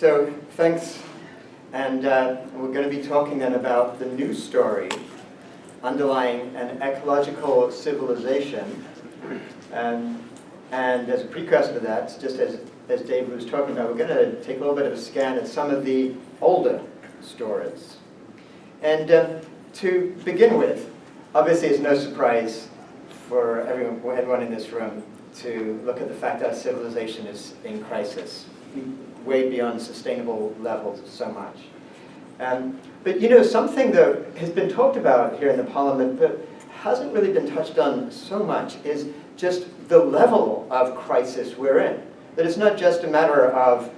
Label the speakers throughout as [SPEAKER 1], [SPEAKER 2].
[SPEAKER 1] So thanks, and we're going to be talking then about the new story underlying an ecological civilization. And as a precursor to that, just as David was talking about, we're going to take a little bit of a scan at some of the older stories. And to begin with, obviously it's no surprise for everyone in this room to look at the fact that civilization is in crisis, way beyond sustainable levels so much. But you know, something that has been talked about here in the Parliament but hasn't really been touched on so much is just the level of crisis we're in. That it's not just a matter of,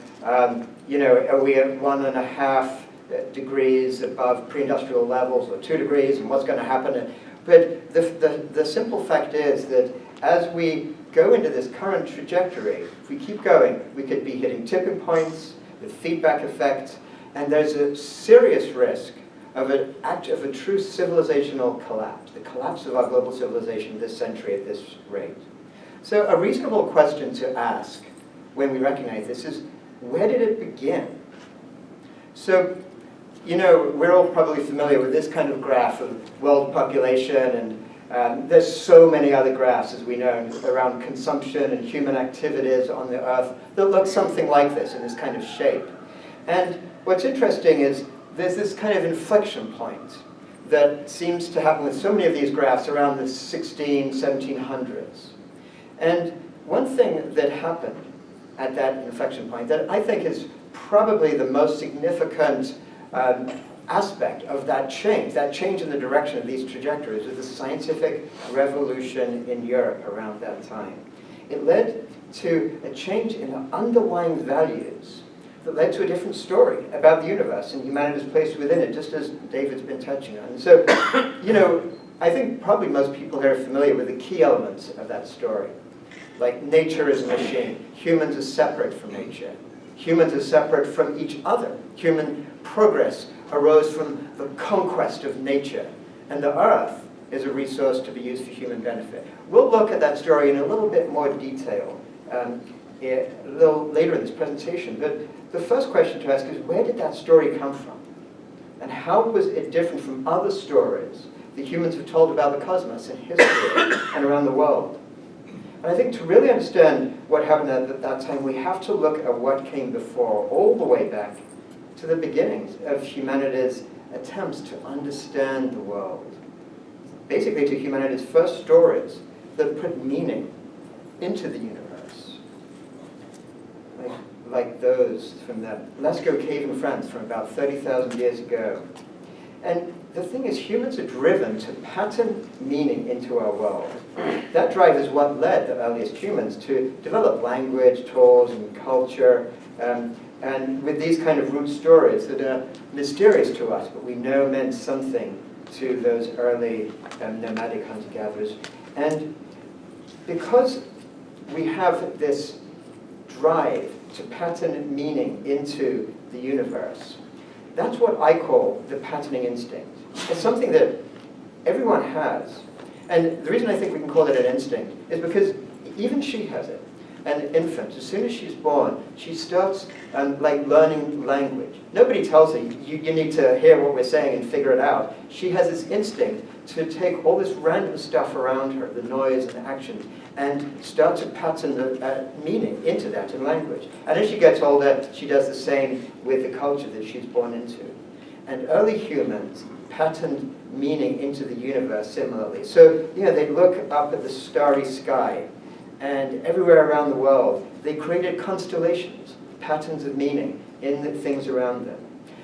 [SPEAKER 1] you know, are we at 1.5 degrees above pre-industrial levels or 2 degrees and what's going to happen? But the simple fact is that as we go into this current trajectory, if we keep going, we could be hitting tipping points with feedback effects, and there's a serious risk of a true civilizational collapse, the collapse of our global civilization this century at this rate. So a reasonable question to ask when we recognize this is, where did it begin? So, you know, we're all probably familiar with this kind of graph of world population, and there's so many other graphs, as we know, around consumption and human activities on the Earth that look something like this, in this kind of shape. And what's interesting is there's this kind of inflection point that seems to happen with so many of these graphs around the 1700s. And one thing that happened at that inflection point that I think is probably the most significant aspect of that change in the direction of these trajectories, was the scientific revolution in Europe around that time. It led to a change in the underlying values that led to a different story about the universe and humanity's place within it, just as David's been touching on. And so, you know, I think probably most people here are familiar with the key elements of that story. Like, nature is a machine. Humans are separate from nature. Humans are separate from each other. Human progress arose from the conquest of nature, and the Earth is a resource to be used for human benefit. We'll look at that story in a little bit more detail a little later in this presentation, but the first question to ask is, where did that story come from? And how was it different from other stories that humans have told about the cosmos and history and around the world? And I think to really understand what happened at that time, we have to look at what came before, all the way back to the beginnings of humanity's attempts to understand the world. Basically to humanity's first stories that put meaning into the universe. Like those from the Lascaux cave in France from about 30,000 years ago. And the thing is, humans are driven to pattern meaning into our world. That drive is what led the earliest humans to develop language, tools, and culture, and with these kind of root stories that are mysterious to us, but we know meant something to those early nomadic hunter-gatherers. And because we have this drive to pattern meaning into the universe, that's what I call the patterning instinct. It's something that everyone has. And the reason I think we can call it an instinct is because even she has it. An infant, as soon as she's born, she starts like learning language. Nobody tells her, you need to hear what we're saying and figure it out. She has this instinct to take all this random stuff around her, the noise and the actions, and start to pattern the meaning into that in language. And as she gets older, she does the same with the culture that she's born into. And early humans patterned meaning into the universe similarly. So, you know, they look up at the starry sky, and everywhere around the world, they created constellations, patterns of meaning in the things around them.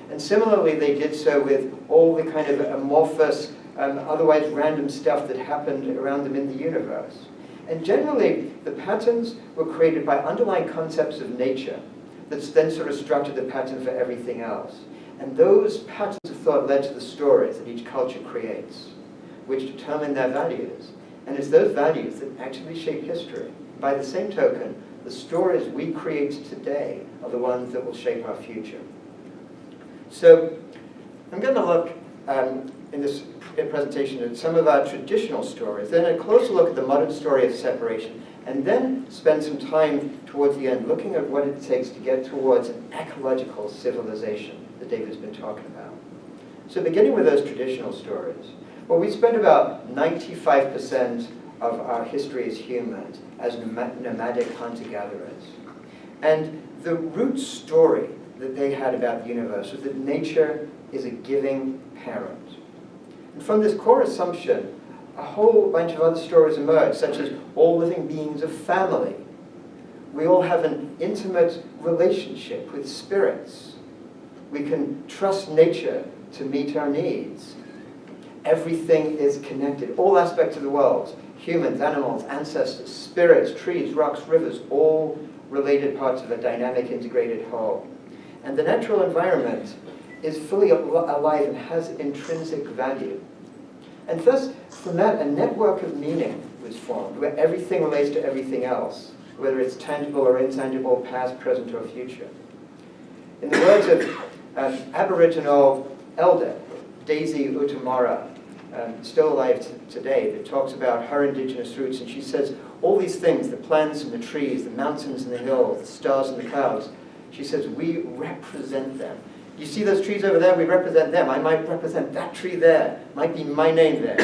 [SPEAKER 1] And similarly, they did so with all the kind of amorphous, otherwise random stuff that happened around them in the universe. And generally, the patterns were created by underlying concepts of nature that then sort of structured the pattern for everything else. And those patterns of thought led to the stories that each culture creates, which determine their values. And it's those values that actually shape history. By the same token, the stories we create today are the ones that will shape our future. So I'm going to look in this presentation at some of our traditional stories, then a closer look at the modern story of separation, and then spend some time towards the end looking at what it takes to get towards an ecological civilization that David's been talking about. So beginning with those traditional stories, well, we spent about 95% of our history as humans as nomadic hunter-gatherers. And the root story that they had about the universe was that nature is a giving parent. And from this core assumption, a whole bunch of other stories emerge, such as all living beings are family. We all have an intimate relationship with spirits. We can trust nature to meet our needs. Everything is connected, all aspects of the world, humans, animals, ancestors, spirits, trees, rocks, rivers, all related parts of a dynamic, integrated whole. And the natural environment is fully alive and has intrinsic value. And thus, from that, a network of meaning was formed, where everything relates to everything else, whether it's tangible or intangible, past, present, or future. In the words of Aboriginal elder Daisy Utamara, still alive today, that talks about her indigenous roots, and she says, all these things, the plants and the trees, the mountains and the hills, the stars and the clouds, she says, we represent them. You see those trees over there? We represent them. I might represent that tree there. Might be my name there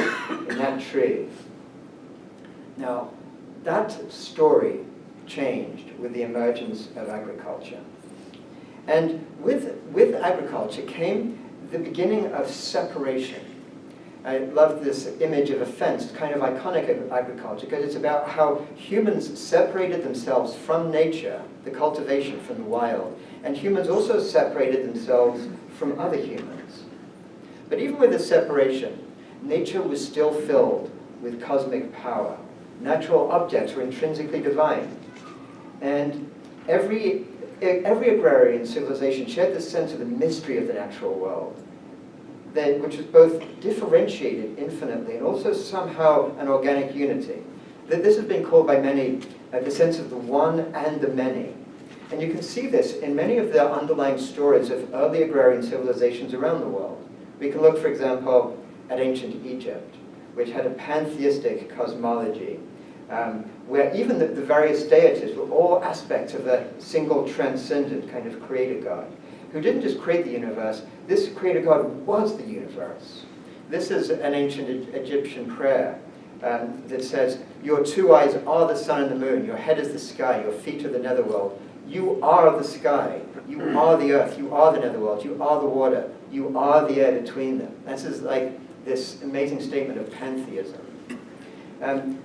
[SPEAKER 1] in that tree. Now, that story changed with the emergence of agriculture. And with agriculture came the beginning of separation. I love this image of a fence. It's kind of iconic of agriculture because it's about how humans separated themselves from nature, the cultivation from the wild, and humans also separated themselves from other humans. But even with this separation, nature was still filled with cosmic power. Natural objects were intrinsically divine. And every agrarian civilization shared this sense of the mystery of the natural world, which was both differentiated infinitely and also somehow an organic unity. This has been called by many the sense of the one and the many. And you can see this in many of the underlying stories of early agrarian civilizations around the world. We can look, for example, at ancient Egypt, which had a pantheistic cosmology, where even the various deities were all aspects of a single transcendent kind of creator god, who didn't just create the universe. This creator God was the universe. This is an ancient Egyptian prayer that says, your two eyes are the sun and the moon, your head is the sky, your feet are the netherworld. You are the sky, you are the earth, you are the netherworld, you are the water, you are the air between them. This is like this amazing statement of pantheism.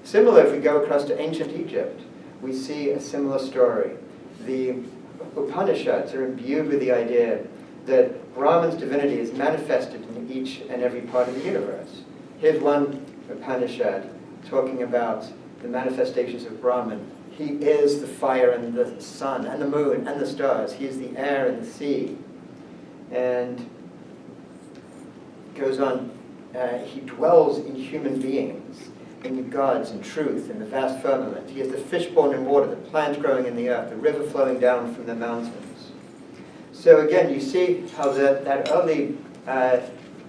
[SPEAKER 1] Similar, if we go across to ancient Egypt, we see a similar story. The Upanishads are imbued with the idea that Brahman's divinity is manifested in each and every part of the universe. Here's one Upanishad talking about the manifestations of Brahman. He is the fire and the sun and the moon and the stars. He is the air and the sea. And goes on, he dwells in human beings, in the gods and truth, in the vast firmament. He is the fish born in water, the plant growing in the earth, the river flowing down from the mountains. So again, you see how that early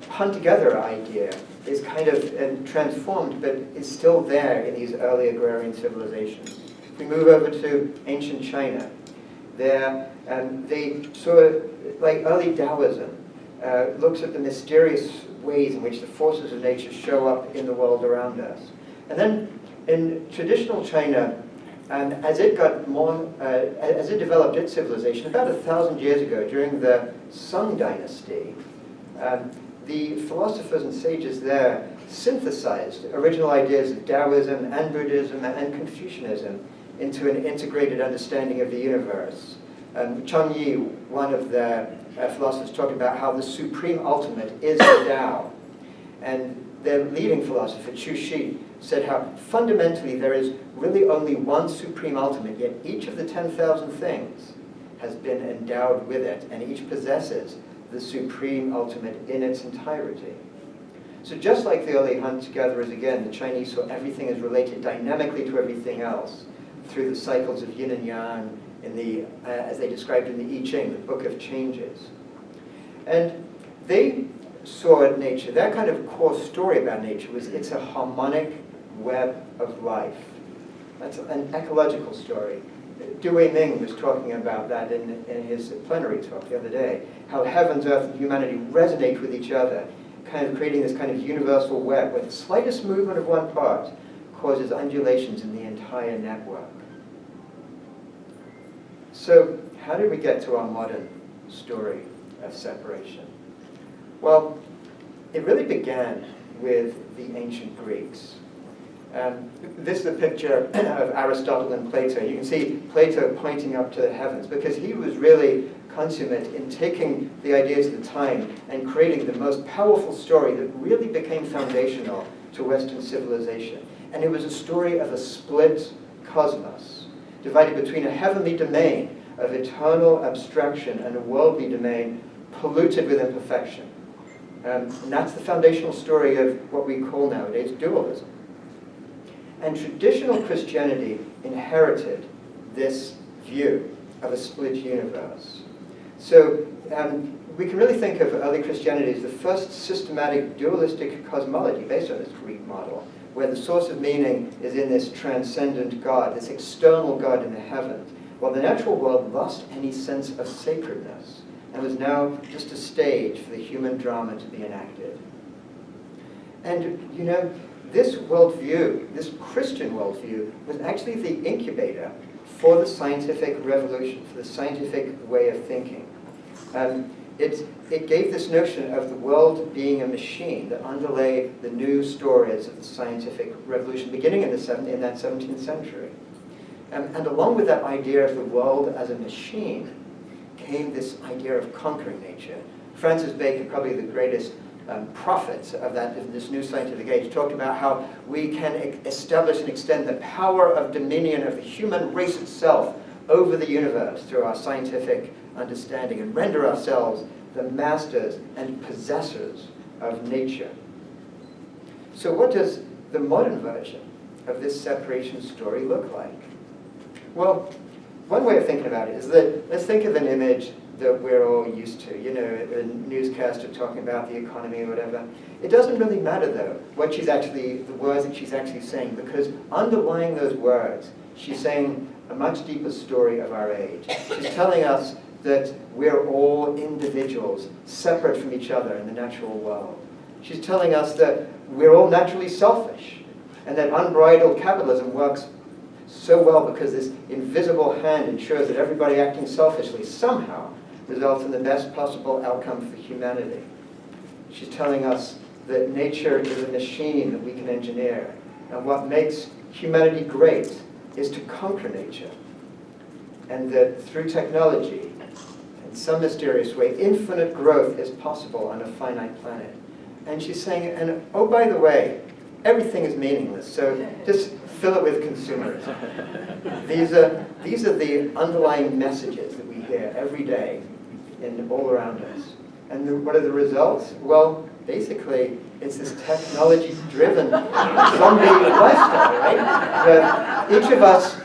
[SPEAKER 1] hunter-gatherer idea is kind of transformed, but is still there in these early agrarian civilizations. If we move over to ancient China, there they saw, like early Taoism, looks at the mysterious ways in which the forces of nature show up in the world around us. And then in traditional China, as it got more, as it developed its civilization, about 1,000 years ago, during the Sung Dynasty, the philosophers and sages there synthesized original ideas of Taoism and Buddhism and Confucianism into an integrated understanding of the universe. Cheng Yi, one of the philosophers, talked about how the supreme ultimate is the Tao. And their leading philosopher, Chu Shi, said how fundamentally there is really only one supreme ultimate, yet each of the 10,000 things has been endowed with it, and each possesses the supreme ultimate in its entirety. So just like the early hunter-gatherers, again, the Chinese saw everything as related dynamically to everything else through the cycles of yin and yang, in the, as they described in the I Ching, the Book of Changes. And they saw nature, their kind of core story about nature was it's a harmonic web of life. That's an ecological story. Dewey Ming was talking about that in his plenary talk the other day, how heavens, earth, and humanity resonate with each other, kind of creating this kind of universal web where the slightest movement of one part causes undulations in the entire network. So how did we get to our modern story of separation? Well, it really began with the ancient Greeks. This is a picture of Aristotle and Plato. You can see Plato pointing up to the heavens because he was really consummate in taking the ideas of the time and creating the most powerful story that really became foundational to Western civilization. And it was a story of a split cosmos, divided between a heavenly domain of eternal abstraction and a worldly domain polluted with imperfection. And that's the foundational story of what we call nowadays dualism. And traditional Christianity inherited this view of a split universe. So we can really think of early Christianity as the first systematic dualistic cosmology based on this Greek model, where the source of meaning is in this transcendent God, this external God in the heavens, while the natural world lost any sense of sacredness and was now just a stage for the human drama to be enacted. And, you know, this worldview, this Christian worldview, was actually the incubator for the scientific revolution, for the scientific way of thinking. It gave this notion of the world being a machine that underlay the new stories of the scientific revolution beginning in that 17th century. And along with that idea of the world as a machine came this idea of conquering nature. Francis Bacon, probably the greatest prophets of this new scientific age, talked about how we can establish and extend the power of dominion of the human race itself over the universe through our scientific understanding and render ourselves the masters and possessors of nature. So what does the modern version of this separation story look like? Well, one way of thinking about it is that let's think of an image that we're all used to, you know, a newscaster talking about the economy or whatever. It doesn't really matter, though, the words that she's actually saying, because underlying those words, she's saying a much deeper story of our age. She's telling us that we're all individuals, separate from each other in the natural world. She's telling us that we're all naturally selfish, and that unbridled capitalism works so well because this invisible hand ensures that everybody acting selfishly somehow results in the best possible outcome for humanity. She's telling us that nature is a machine that we can engineer, and what makes humanity great is to conquer nature, and that through technology, in some mysterious way, infinite growth is possible on a finite planet. And she's saying, and oh, by the way, everything is meaningless, so just fill it with consumerism. These are the underlying messages that we hear every day all around us. And what are the results? Well, basically, it's this technology-driven zombie lifestyle, right? Where each of us,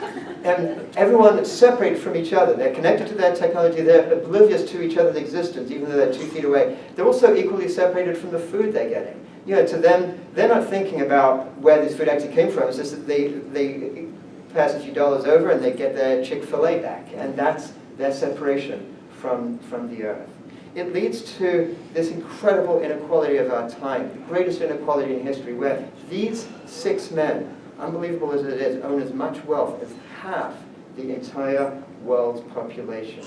[SPEAKER 1] and everyone is separated from each other. They're connected to their technology. They're oblivious to each other's existence, even though they're 2 feet away. They're also equally separated from the food they're getting. You know, to them, they're not thinking about where this food actually came from. It's just that they pass a few dollars over and they get their Chick-fil-A back. And that's their separation from the earth. It leads to this incredible inequality of our time, the greatest inequality in history, where these 6 men, unbelievable as it is, own as much wealth as half the entire world's population.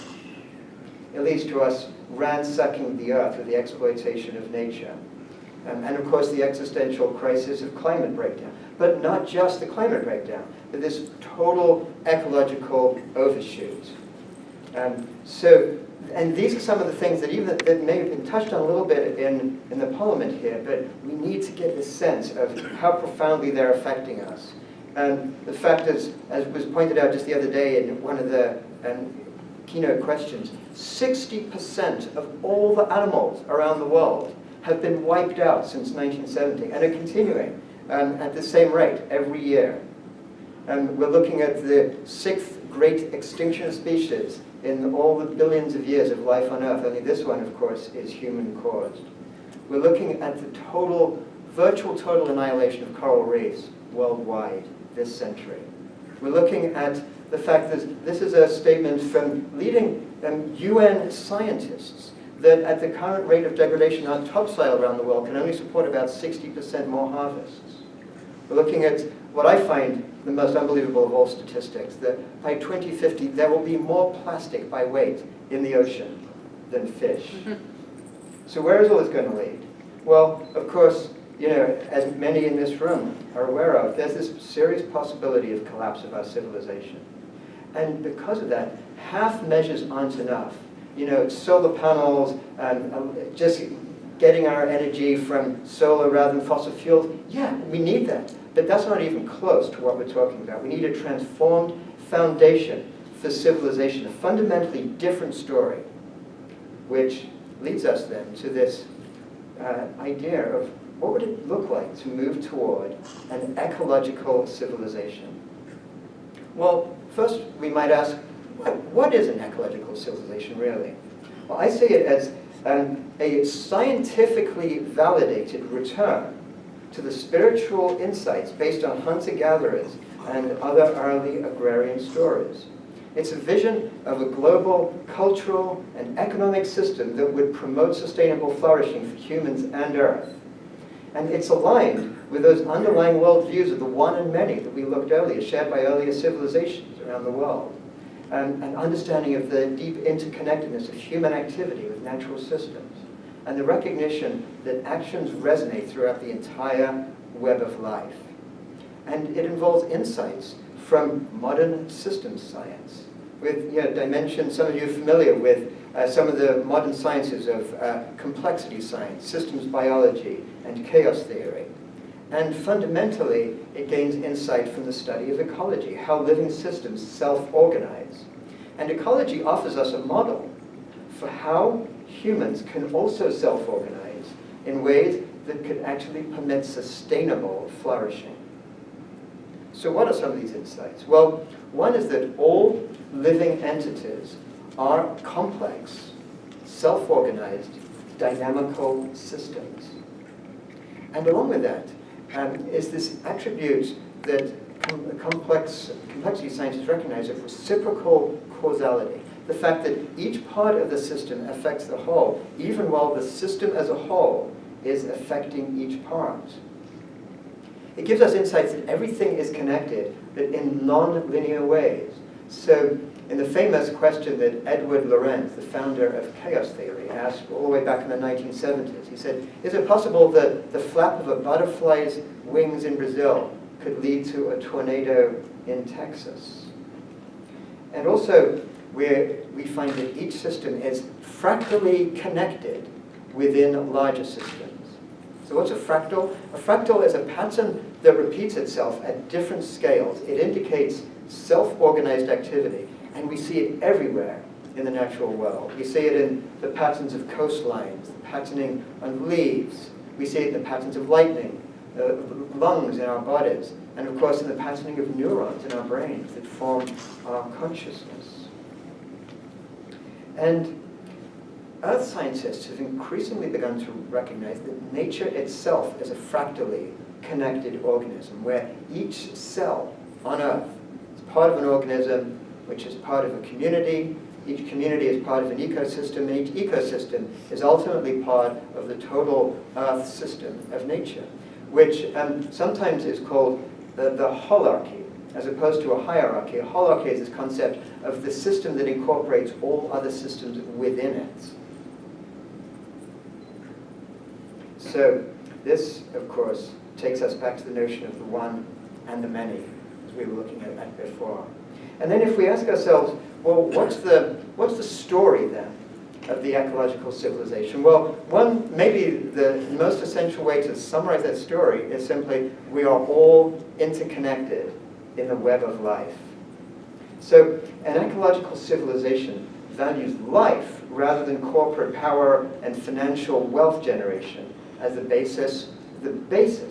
[SPEAKER 1] It leads to us ransacking the earth with the exploitation of nature. And of course the existential crisis of climate breakdown. But not just the climate breakdown, but this total ecological overshoot. And these are some of the things that that may have been touched on a little bit in the Parliament here, but we need to get this sense of how profoundly they're affecting us. And the fact is, as was pointed out just the other day in one of the keynote questions, 60% of all the animals around the world have been wiped out since 1970 and are continuing at the same rate every year. And we're looking at the 6th great extinction of species in all the billions of years of life on Earth. Only this one, of course, is human-caused. We're looking at the virtual total annihilation of coral reefs worldwide this century. We're looking at the fact that this is a statement from leading UN scientists that at the current rate of degradation, our topsoil around the world can only support about 60% more harvests. We're looking at what I find the most unbelievable of all statistics, that by 2050 there will be more plastic by weight in the ocean than fish. So where is all this going to lead? Well, of course, as many in this room are aware of, there's this serious possibility of collapse of our civilization. And because of that, half measures aren't enough. Solar panels, just getting our energy from solar rather than fossil fuels, yeah, we need that. But that's not even close to what we're talking about. We need a transformed foundation for civilization, a fundamentally different story, which leads us then to this idea of what would it look like to move toward an ecological civilization? Well, first we might ask, what is an ecological civilization really? Well, I see it as a scientifically validated return to the spiritual insights based on hunter-gatherers and other early agrarian stories. It's a vision of a global cultural and economic system that would promote sustainable flourishing for humans and Earth. And it's aligned with those underlying worldviews of the one and many that we looked earlier, shared by earlier civilizations around the world. An understanding of the deep interconnectedness of human activity with natural systems. And the recognition that actions resonate throughout the entire web of life. And it involves insights from modern systems science. With dimensions, some of you are familiar with some of the modern sciences of complexity science, systems biology, and chaos theory. And fundamentally, it gains insight from the study of ecology, how living systems self-organize. And ecology offers us a model for how humans can also self-organize in ways that could actually permit sustainable flourishing. So what are some of these insights? Well, one is that all living entities are complex, self-organized, dynamical systems. And along with that is this attribute that complexity scientists recognize of reciprocal causality. The fact that each part of the system affects the whole, even while the system as a whole is affecting each part. It gives us insights that everything is connected, but in non-linear ways. So in the famous question that Edward Lorenz, the founder of chaos theory, asked all the way back in the 1970s, he said, is it possible that the flap of a butterfly's wings in Brazil could lead to a tornado in Texas? And also, we find that each system is fractally connected within larger systems. So what's a fractal? A fractal is a pattern that repeats itself at different scales. It indicates self-organized activity, and we see it everywhere in the natural world. We see it in the patterns of coastlines, the patterning on leaves. We see it in the patterns of lightning, lungs in our bodies, and of course in the patterning of neurons in our brains that form our consciousness. And Earth scientists have increasingly begun to recognize that nature itself is a fractally connected organism, where each cell on Earth is part of an organism which is part of a community. Each community is part of an ecosystem, and each ecosystem is ultimately part of the total Earth system of nature, which sometimes is called the holarchy, as opposed to a hierarchy. A holarchy is this concept of the system that incorporates all other systems within it. So this, of course, takes us back to the notion of the one and the many, as we were looking at before. And then if we ask ourselves, well, what's the story then of the ecological civilization? Well, maybe the most essential way to summarize that story is simply, we are all interconnected in the web of life. So an ecological civilization values life rather than corporate power and financial wealth generation as the basis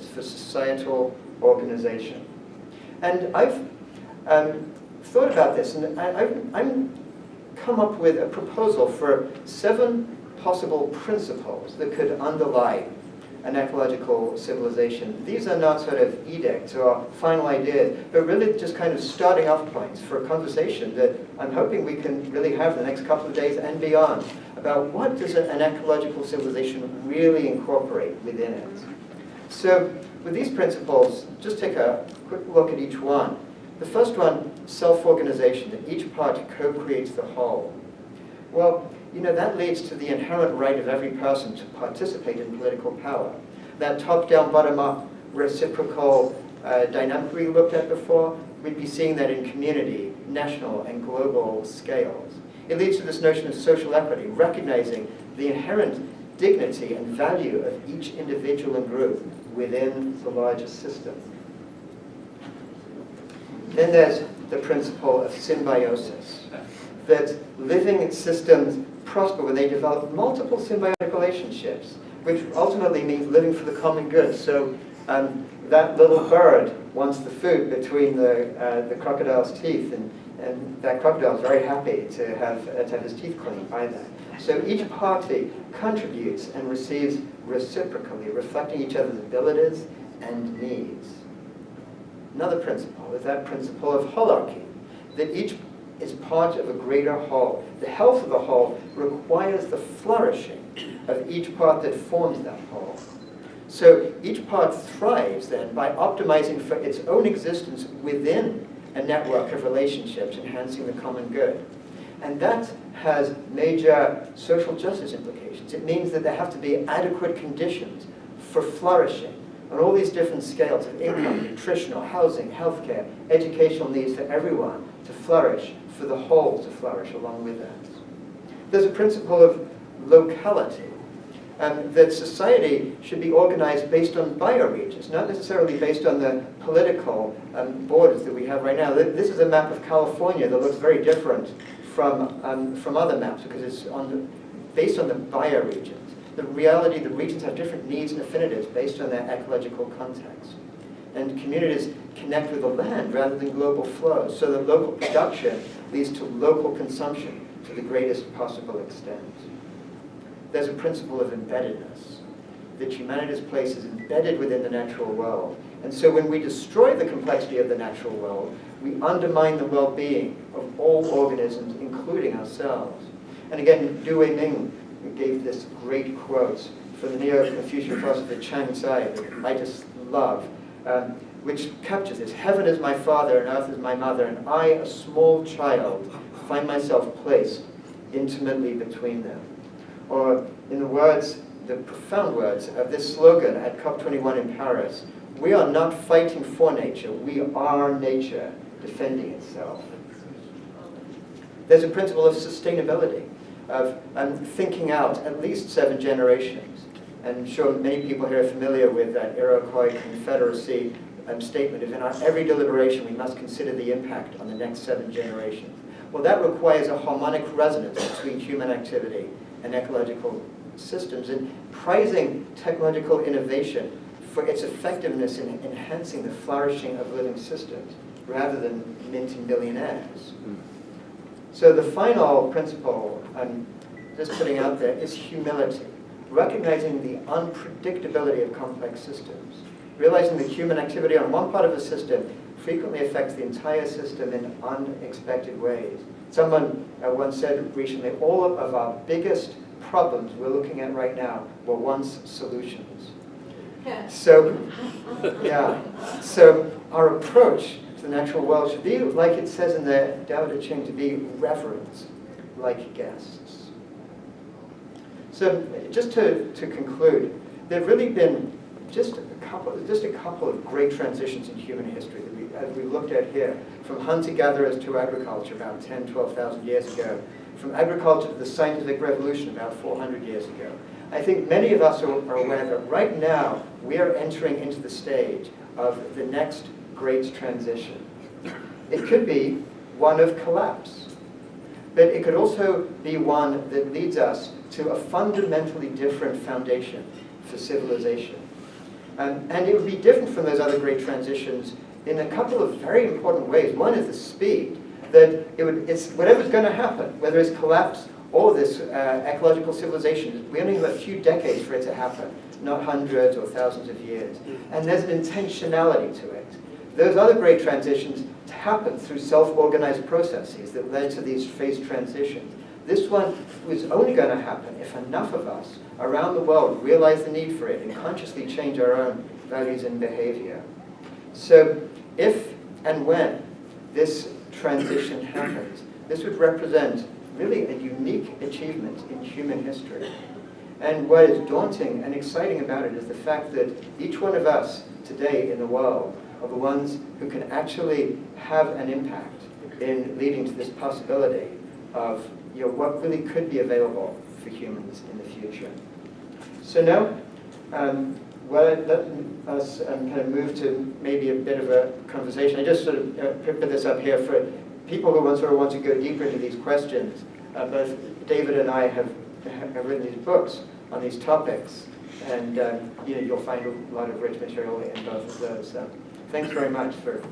[SPEAKER 1] for societal organization. And I've thought about this, and I'm come up with a proposal for 7 possible principles that could underlie an ecological civilization, these are not sort of edicts or final ideas, but really just kind of starting off points for a conversation that I'm hoping we can really have the next couple of days and beyond about what does an ecological civilization really incorporate within it. So with these principles, just take a quick look at each one. The first one, self-organization, that each part co-creates the whole. Well, that leads to the inherent right of every person to participate in political power. That top-down, bottom-up, reciprocal dynamic we looked at before, we'd be seeing that in community, national, and global scales. It leads to this notion of social equity, recognizing the inherent dignity and value of each individual and group within the larger system. Then there's the principle of symbiosis, that living systems prosper when they develop multiple symbiotic relationships, which ultimately means living for the common good. So that little bird wants the food between the crocodile's teeth, and that crocodile is very happy to have his teeth cleaned by that. So each party contributes and receives reciprocally, reflecting each other's abilities and needs. Another principle is that principle of holarchy, that each is part of a greater whole. The health of the whole requires the flourishing of each part that forms that whole. So each part thrives then by optimizing for its own existence within a network of relationships, enhancing the common good. And that has major social justice implications. It means that there have to be adequate conditions for flourishing on all these different scales of income, nutritional, housing, healthcare, educational needs for everyone to flourish, for the whole to flourish along with that. There's a principle of locality, that society should be organized based on bioregions, not necessarily based on the political borders that we have right now. This is a map of California that looks very different from other maps because it's based on the bioregions. The reality, the regions have different needs and affinities based on their ecological context. And communities connect with the land rather than global flows, so that local production leads to local consumption to the greatest possible extent. There's a principle of embeddedness, that humanity's place is embedded within the natural world. And so when we destroy the complexity of the natural world, we undermine the well-being of all organisms, including ourselves. And again, Du Weiming gave this great quote from the Neo-Confucian philosopher Chang Tsai that I just love, which captures this. Heaven is my father and earth is my mother, and I, a small child, find myself placed intimately between them. Or in the words, the profound words of this slogan at COP21 in Paris, we are not fighting for nature, we are nature defending itself. There's a principle of sustainability, of thinking out at least 7 generations. And I'm sure many people here are familiar with that Iroquois Confederacy statement of in our every deliberation we must consider the impact on the next 7 generations. Well, that requires a harmonic resonance between human activity and ecological systems, and prizing technological innovation for its effectiveness in enhancing the flourishing of living systems rather than minting billionaires. So the final principle I'm just putting out there is humility, recognizing the unpredictability of complex systems, realizing that human activity on one part of a system frequently affects the entire system in unexpected ways. Someone once said recently, all of our biggest problems we're looking at right now were once solutions. So, so our approach to the natural world should be, like it says in the Tao Te Ching, to be reverent, like guests. So just to conclude, there have really been just a couple of great transitions in human history that as we looked at here, from hunter-gatherers to agriculture about 10, 12,000 years ago, from agriculture to the scientific revolution about 400 years ago. I think many of us are aware that right now we are entering into the stage of the next great transition. It could be one of collapse, but it could also be one that leads us to a fundamentally different foundation for civilization. And it would be different from those other great transitions in a couple of very important ways. One is the speed, that it's whatever's going to happen, whether it's collapse all this ecological civilization, we only have a few decades for it to happen, not hundreds or thousands of years. And there's an intentionality to it. Those other great transitions happen through self-organized processes that led to these phase transitions. This one was only going to happen if enough of us around the world realize the need for it and consciously change our own values and behavior. So if and when this transition happens, this would represent really a unique achievement in human history. And what is daunting and exciting about it is the fact that each one of us today in the world are the ones who can actually have an impact in leading to this possibility of what really could be available for humans in the future. So now, let us kind of move to maybe a bit of a conversation. I just sort of put this up here for people who want to go deeper into these questions. Both David and I have written these books on these topics, and you'll find a lot of rich material in both of those. Thanks very much for